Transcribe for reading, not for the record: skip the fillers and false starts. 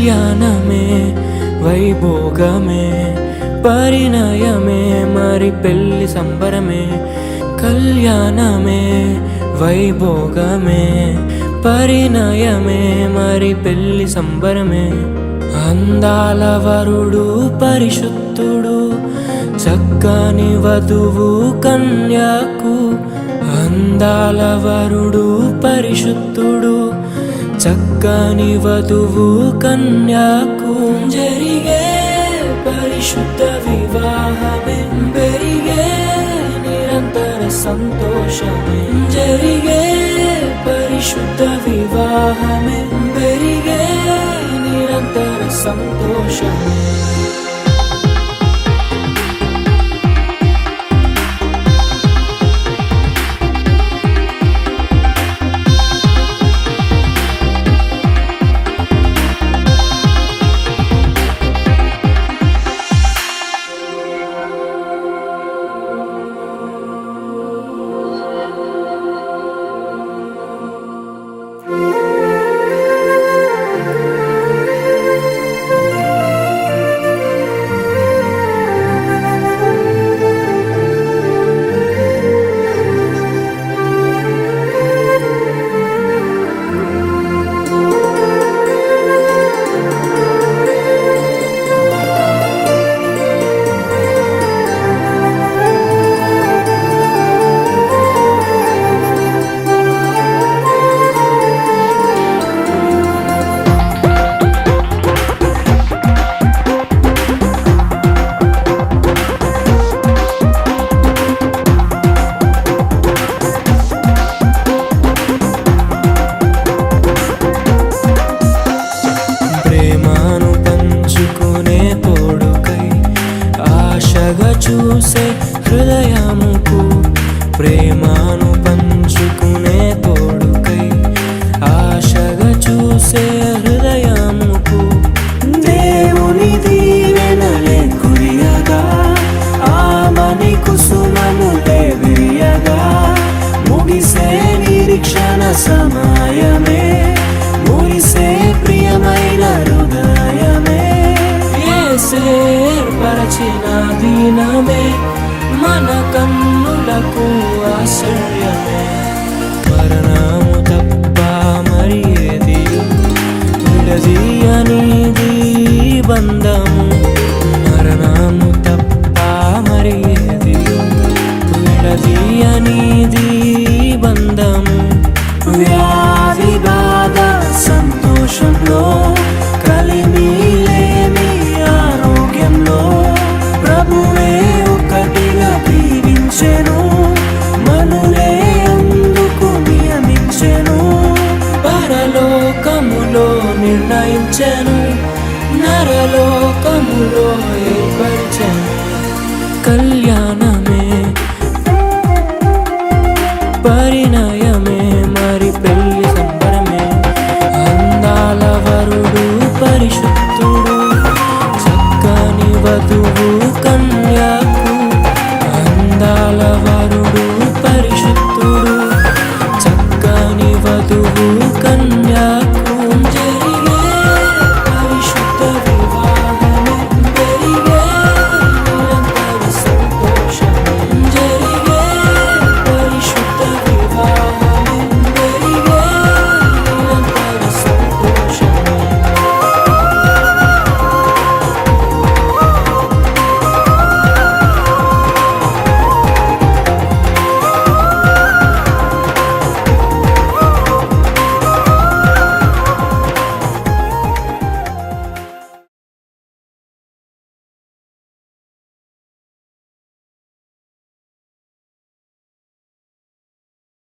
కళ్యాణమే వైభోగమే పరిణయమే మరి పెళ్లి సంబరమే కళ్యాణమే వైభోగమే పరిణయమే మరి పెళ్లి సంబరమే అందాల వరుడు పరిశుద్ధుడు చక్కని వధువు కన్యాకు అందాల వరుడు పరిశుద్ధుడు చక్కని వధువు కన్యాకు జరిగే పరిశుద్ధ వివాహమే పెరిగే నిరంతర సంతోషమే జరిగే పరిశుద్ధ వివాహమే పెరిగే నిరంతర సంతోషమే చూసే హృదయముకు ప్రేమను పంచుకునే తోడుకై ఆశగా చూసే హృదయముకు దేవుని దీవెనలే కురియగా ఆమని కుసుమములే విరియగా ముగిసే నిరీక్షణ సమయమే మురిసే ప్రియమైన హృదయమే ఏర్పరచిన దినమే మన